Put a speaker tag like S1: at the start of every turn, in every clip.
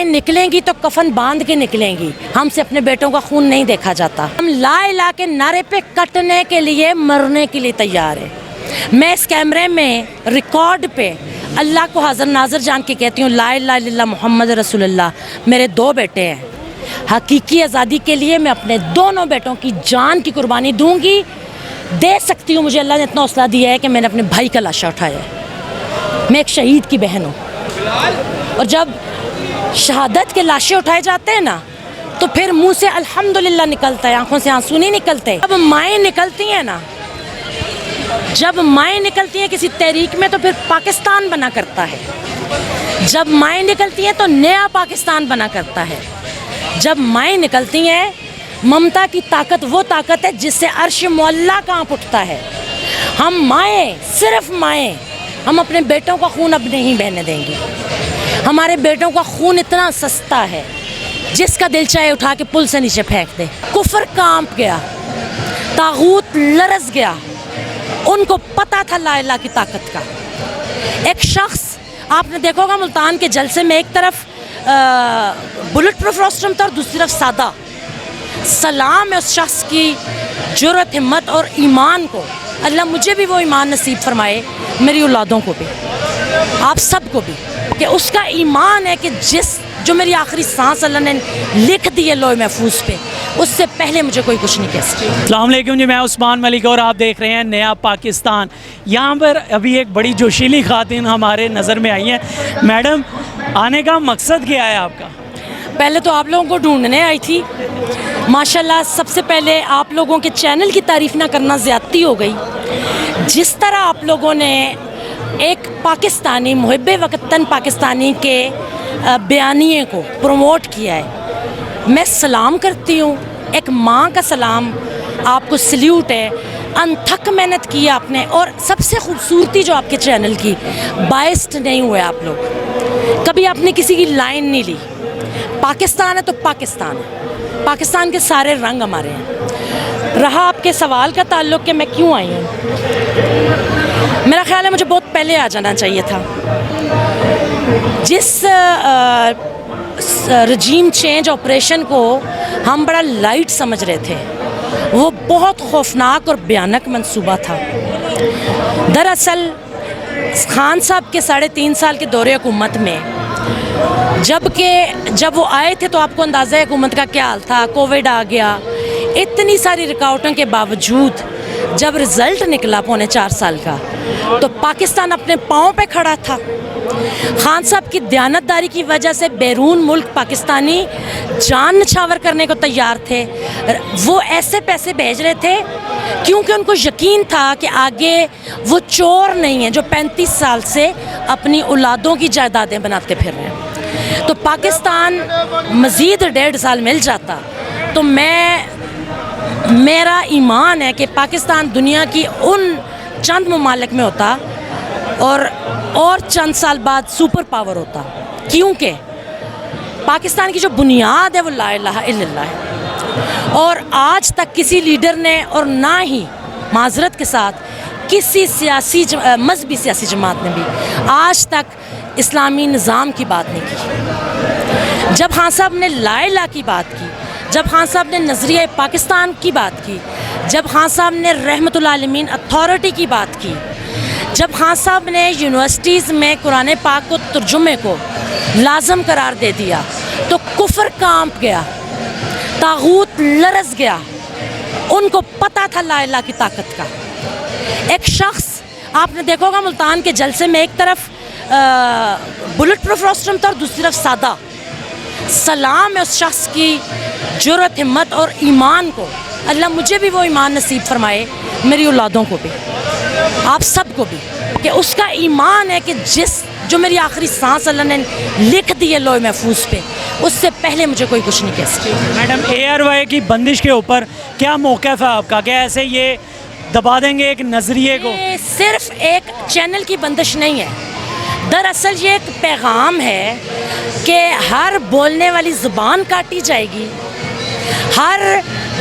S1: مائیں نکلیں گی تو کفن باندھ کے نکلیں گی، ہم سے اپنے بیٹوں کا خون نہیں دیکھا جاتا۔ ہم لا الہ کے نعرے پہ کٹنے کے لیے مرنے کے لیے تیار ہیں۔ میں اس کیمرے میں ریکارڈ پہ اللہ کو حاضر ناظر جان کے کہتی ہوں لا الہ الا اللہ محمد رسول اللہ۔ میرے 2 بیٹے ہیں، حقیقی آزادی کے لیے میں اپنے دونوں بیٹوں کی جان کی قربانی دوں گی، دے سکتی ہوں۔ مجھے اللہ نے اتنا حوصلہ دیا ہے کہ میں نے اپنے بھائی کا لاشا اٹھایا ہے، میں ایک شہید کی بہن ہوں۔ اور جب شہادت کے لاشیں اٹھائے جاتے ہیں نا تو پھر منہ سے الحمدللہ نکلتا ہے، آنکھوں سے آنسو نہیں نکلتے۔ جب مائیں نکلتی ہیں نا، جب مائیں نکلتی ہیں کسی تحریک میں تو پھر پاکستان بنا کرتا ہے۔ جب مائیں نکلتی ہیں تو نیا پاکستان بنا کرتا ہے۔ جب مائیں نکلتی ہیں، ممتا کی طاقت وہ طاقت ہے جس سے عرش معلیٰ کانپ اٹھتا ہے۔ ہم مائیں، صرف مائیں، ہم اپنے بیٹوں کا خون اب نہیں بہنے دیں گی۔ ہمارے بیٹوں کا خون اتنا سستا ہے، جس کا دل چاہے اٹھا کے پل سے نیچے پھینک دے۔ کفر کانپ گیا، طاغوت لرز گیا، ان کو پتہ تھا لا الہ کی طاقت کا۔ ایک شخص آپ نے دیکھا ہوگا ملتان کے جلسے میں ایک طرف بلٹ پروف روسٹرم تھا اور دوسری طرف سادہ۔ سلام ہے اس شخص کی جرأت، ہمت اور ایمان کو۔ اللہ مجھے بھی وہ ایمان نصیب فرمائے، میری اولادوں کو بھی، آپ سب کو بھی، کہ اس کا ایمان ہے کہ جو میری آخری سانس اللہ نے لکھ دی ہے لوح محفوظ پہ، اس سے پہلے مجھے کوئی کچھ نہیں کہہ سکتا۔
S2: السلام علیکم جی، میں عثمان ملک اور آپ دیکھ رہے ہیں نیا پاکستان۔ یہاں پر ابھی ایک بڑی جوشیلی خاتون ہمارے نظر میں آئی ہیں۔ میڈم، آنے کا مقصد کیا ہے آپ کا؟
S1: پہلے تو آپ لوگوں کو ڈھونڈنے آئی تھی، ماشاءاللہ سب سے پہلے آپ لوگوں کے چینل کی تعریف نہ کرنا زیادتی ہو گئی۔ جس طرح آپ لوگوں نے ایک پاکستانی محب وطن پاکستانی کے بیانیے کو پروموٹ کیا ہے، میں سلام کرتی ہوں، ایک ماں کا سلام، آپ کو سلیوٹ ہے۔ انتھک محنت کی آپ نے، اور سب سے خوبصورتی جو آپ کے چینل کی، بائسڈ نہیں ہوئے آپ لوگ، کبھی آپ نے کسی کی لائن نہیں لی۔ پاکستان ہے تو پاکستان ہے، پاکستان کے سارے رنگ ہمارے ہیں۔ رہا آپ کے سوال کا تعلق کہ میں کیوں آئی ہوں، میرا خیال ہے مجھے بہت پہلے آ جانا چاہیے تھا۔ جس رجیم چینج آپریشن کو ہم بڑا لائٹ سمجھ رہے تھے، وہ بہت خوفناک اور بھیانک منصوبہ تھا۔ دراصل خان صاحب کے 3.5 سال کے دور حکومت میں جب وہ آئے تھے تو آپ کو اندازہ ہے حکومت کا کیا حال تھا۔ کووڈ آ گیا، اتنی ساری رکاوٹوں کے باوجود جب رزلٹ نکلا 4.25 سال کا، تو پاکستان اپنے پاؤں پہ کھڑا تھا۔ خان صاحب کی دیانتداری کی وجہ سے بیرون ملک پاکستانی جان نچھاور کرنے کو تیار تھے۔ وہ ایسے پیسے بھیج رہے تھے کیونکہ ان کو یقین تھا کہ آگے وہ چور نہیں ہیں جو 35 سال سے اپنی اولادوں کی جائیدادیں بناتے پھر رہے ہیں۔ تو پاکستان مزید 1.5 سال مل جاتا تو میرا ایمان ہے کہ پاکستان دنیا کی ان چند ممالک میں ہوتا اور چند سال بعد سپر پاور ہوتا، کیونکہ پاکستان کی جو بنیاد ہے وہ لا الہ الا اللہ ہے۔ اور آج تک کسی لیڈر نے، اور نہ ہی معذرت کے ساتھ کسی مذہبی سیاسی جماعت نے بھی آج تک اسلامی نظام کی بات نہیں کی۔ جب خان صاحب نے لا الہ کی بات کی، جب خان صاحب نے نظریہ پاکستان کی بات کی، جب خان صاحب نے رحمت العالمین اتھارٹی کی بات کی، جب خان صاحب نے یونیورسٹیز میں قرآن پاک کو ترجمے کو لازم قرار دے دیا، تو کفر کانپ گیا، طاغوت لرز گیا، ان کو پتہ تھا لا الہ کی طاقت کا۔ ایک شخص آپ نے دیکھا ہوگا ملتان کے جلسے میں ایک طرف بلٹ پروف روسٹرم تھا اور دوسری طرف سادہ۔ سلام ہے اس شخص کی جرأت، ہمت اور ایمان کو۔ اللہ مجھے بھی وہ ایمان نصیب فرمائے، میری اولادوں کو بھی، آپ سب کو بھی، کہ اس کا ایمان ہے کہ جو میری آخری سانس اللہ نے لکھ دی ہے لوح محفوظ پہ، اس سے پہلے مجھے کوئی کچھ نہیں کہہ سکتا۔
S2: میڈم، ARY کی بندش کے اوپر کیا موقف ہے آپ کا؟ کہ ایسے یہ دبا دیں گے ایک نظریے کو؟
S1: یہ صرف ایک چینل کی بندش نہیں ہے، دراصل یہ ایک پیغام ہے کہ ہر بولنے والی زبان کاٹی جائے گی، ہر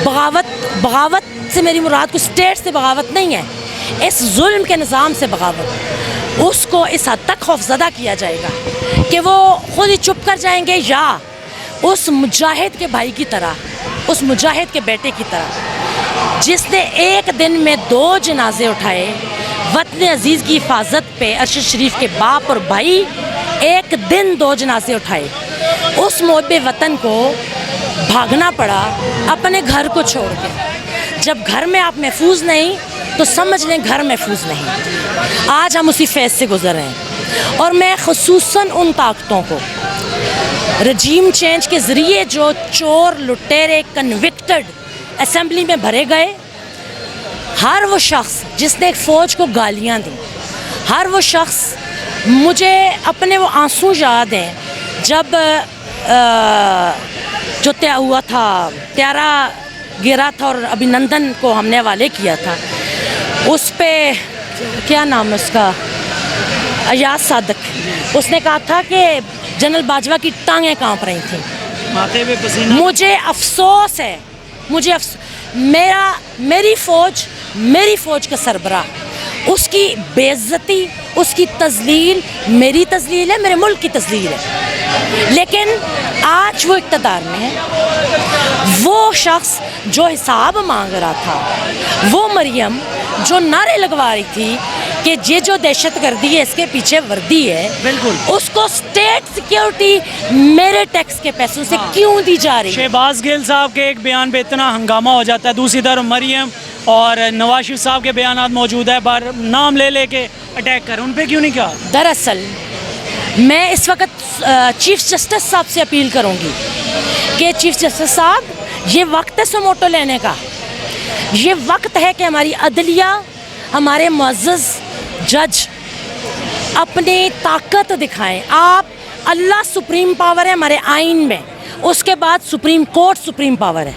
S1: بغاوت سے میری مراد کو اسٹیٹ سے بغاوت نہیں ہے، اس ظلم کے نظام سے بغاوت، اس کو اس حد تک خوفزدہ کیا جائے گا کہ وہ خود ہی چپ کر جائیں گے یا اس مجاہد کے بھائی کی طرح, اس مجاہد کے بیٹے کی طرح جس نے ایک دن میں 2 جنازے اٹھائے وطن عزیز کی حفاظت پہ, ارشد شریف کے باپ اور بھائی ایک دن 2 جنازے اٹھائے, اس محب وطن کو بھاگنا پڑا اپنے گھر کو چھوڑ کے. جب گھر میں آپ محفوظ نہیں تو سمجھ لیں گھر محفوظ نہیں. آج ہم اسی فیض سے گزر رہے ہیں, اور میں خصوصاً ان طاقتوں کو رجیم چینج کے ذریعے جو چور لٹیرے کنوکٹڈ اسمبلی میں بھرے گئے, ہر وہ شخص جس نے ایک فوج کو گالیاں دیں, ہر وہ شخص, مجھے اپنے وہ آنسو یاد ہیں جب جو طے ہوا تھا, طیارہ گرا تھا اور ابھینندن کو ہم نے حوالے کیا تھا, اس پہ کیا نام ہے اس کا, ایاز صادق, اس نے کہا تھا کہ جنرل باجوہ کی ٹانگیں کانپ رہی تھیں.
S2: ماتھے پہ پسینہ.
S1: مجھے افسوس ہے, میری فوج کا سربراہ, اس کی بے عزتی, اس کی تذلیل میری تذلیل ہے, میرے ملک کی تذلیل ہے. لیکن آج وہ اقتدار میں ہے. وہ شخص جو حساب مانگ رہا تھا, وہ مریم جو نعرے لگوا رہی تھی کہ یہ جو دہشت گردی ہے اس کے پیچھے وردی ہے,
S2: بالکل,
S1: اس کو اسٹیٹ سیکیورٹی میرے ٹیکس کے پیسوں سے کیوں دی جا رہی ہے.
S2: شہباز گل صاحب کے ایک بیان پہ اتنا ہنگامہ ہو جاتا ہے, دوسری طرف مریم اور نواز شریف صاحب کے بیانات موجود ہے, بار نام لے کے اٹیک کر, ان پہ کیوں نہیں کہا؟
S1: دراصل میں اس وقت چیف جسٹس صاحب سے اپیل کروں گی کہ چیف جسٹس صاحب, یہ وقت ہے سموٹو لینے کا, یہ وقت ہے کہ ہماری عدلیہ, ہمارے معزز جج اپنی طاقت دکھائیں. آپ, اللہ سپریم پاور ہے ہمارے آئین میں, اس کے بعد سپریم کورٹ سپریم پاور ہے.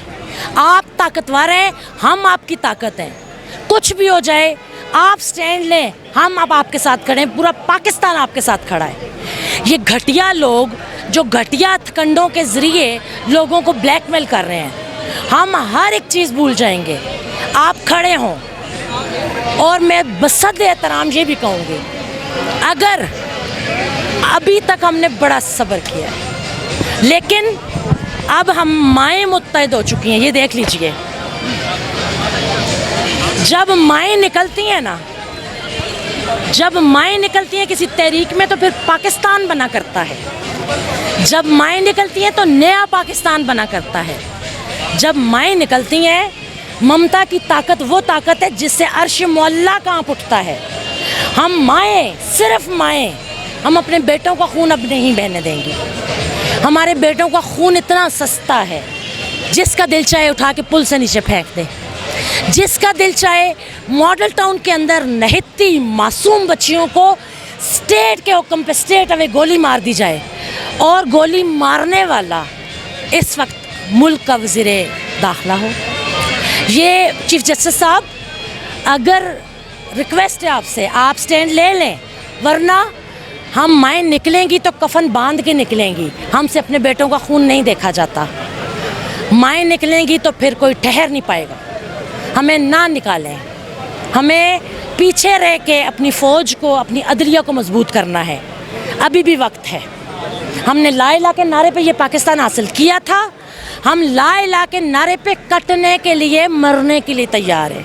S1: آپ طاقتور ہیں, ہم آپ کی طاقت ہیں. کچھ بھی ہو جائے آپ سٹینڈ لیں, ہم اب آپ کے ساتھ کھڑے ہیں, پورا پاکستان آپ کے ساتھ کھڑا ہے. یہ گھٹیا لوگ جو گھٹیا کنڈوں کے ذریعے لوگوں کو بلیک میل کر رہے ہیں, ہم ہر ایک چیز بھول جائیں گے آپ کھڑے ہوں. اور میں بصد احترام یہ بھی کہوں گی, اگر ابھی تک ہم نے بڑا صبر کیا ہے, لیکن اب ہم مائیں متحد ہو چکی ہیں. یہ دیکھ لیجئے, جب مائیں نکلتی ہیں نا, جب مائیں نکلتی ہیں کسی تحریک میں تو پھر پاکستان بنا کرتا ہے. جب مائیں نکلتی ہیں تو نیا پاکستان بنا کرتا ہے. جب مائیں نکلتی ہیں, ممتا کی طاقت وہ طاقت ہے جس سے عرش معلیٰ کانپ اٹھتا ہے. ہم مائیں, صرف مائیں, ہم اپنے بیٹوں کا خون اب نہیں بہنے دیں گے. ہمارے بیٹوں کا خون اتنا سستا ہے, جس کا دل چاہے اٹھا کے پل سے نیچے پھینک دے, جس کا دل چاہے ماڈل ٹاؤن کے اندر نہتی معصوم بچیوں کو اسٹیٹ کے حکم پہ اسٹیٹ اوے گولی مار دی جائے, اور گولی مارنے والا اس وقت ملک کا وزیر داخلہ ہو. یہ چیف جسٹس صاحب, اگر ریکویسٹ ہے آپ سے, آپ سٹینڈ لے لیں, ورنہ ہم مائیں نکلیں گی تو کفن باندھ کے نکلیں گی. ہم سے اپنے بیٹوں کا خون نہیں دیکھا جاتا. مائیں نکلیں گی تو پھر کوئی ٹھہر نہیں پائے گا. ہمیں نہ نکالیں, ہمیں پیچھے رہ کے اپنی فوج کو, اپنی عدلیہ کو مضبوط کرنا ہے. ابھی بھی وقت ہے. ہم نے لا الہ کے نعرے پہ یہ پاکستان حاصل کیا تھا, ہم لا الہ کے نعرے پہ کٹنے کے لیے, مرنے کے لیے تیار ہیں.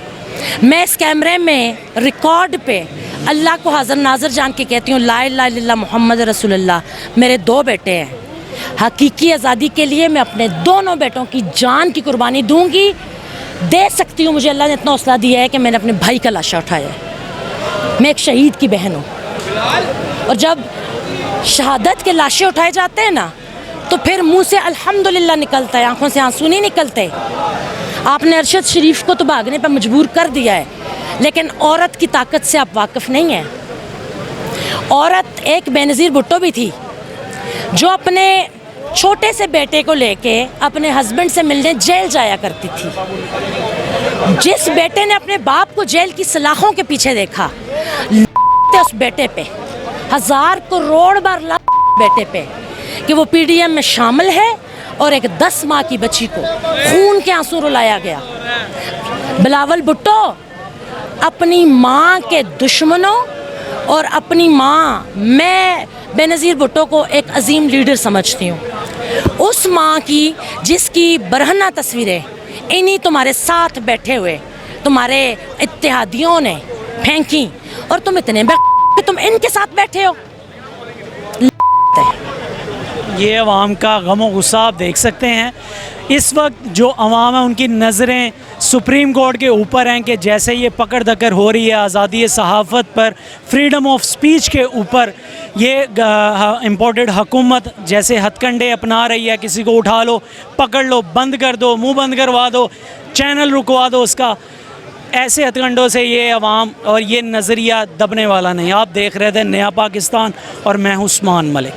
S1: میں اس کیمرے میں ریکارڈ پہ اللہ کو حاضر ناظر جان کے کہتی ہوں, لا الہ الا اللہ محمد رسول اللہ. میرے 2 بیٹے ہیں, حقیقی آزادی کے لیے میں اپنے دونوں بیٹوں کی جان کی قربانی دوں گی. دے سکتی ہوں, مجھے اللہ نے اتنا حوصلہ دیا ہے کہ میں نے اپنے بھائی کا لاشا اٹھایا ہے. میں ایک شہید کی بہن ہوں, اور جب شہادت کے لاشیں اٹھائے جاتے ہیں نا, تو پھر منہ سے الحمدللہ نکلتا ہے, آنکھوں سے آنسو نہیں نکلتے. آپ نے ارشد شریف کو تو بھاگنے پر مجبور کر دیا ہے, لیکن عورت کی طاقت سے آپ واقف نہیں ہیں. عورت ایک بے نظیر بھٹو بھی تھی جو اپنے چھوٹے سے بیٹے کو لے کے اپنے ہسبینڈ سے ملنے جیل جایا کرتی تھی. جس بیٹے نے اپنے باپ کو جیل کی سلاخوں کے پیچھے دیکھا, اس بیٹے پہ 1000 کروڑ بار بیٹے پہ کہ وہ پی ڈی ایم میں شامل ہے, اور ایک 10 ماہ کی بچی کو خون کے آنسو رلایا گیا. بلاول بھٹو اپنی ماں کے دشمنوں اور اپنی ماں, بینظیر بھٹو کو ایک عظیم لیڈر سمجھتی ہوں. اس ماں کی جس کی برہنہ تصویریں انہی تمہارے ساتھ بیٹھے ہوئے تمہارے اتحادیوں نے پھینکی اور تم اتنے کہ تم ان کے ساتھ بیٹھے ہو.
S2: یہ عوام کا غم و غصہ آپ دیکھ سکتے ہیں. اس وقت جو عوام ہے ان کی نظریں سپریم کورٹ کے اوپر ہیں کہ جیسے یہ پکڑ دکڑ ہو رہی ہے آزادی صحافت پر, فریڈم آف سپیچ کے اوپر, یہ امپورٹڈ حکومت جیسے ہتھ کنڈے اپنا رہی ہے, کسی کو اٹھا لو, پکڑ لو, بند کر دو, منہ بند کروا دو, چینل رکوا دو اس کا. ایسے ہتھ کنڈوں سے یہ عوام اور یہ نظریہ دبنے والا نہیں. آپ دیکھ رہے تھے نیا پاکستان اور میں ہوں عثمان ملک.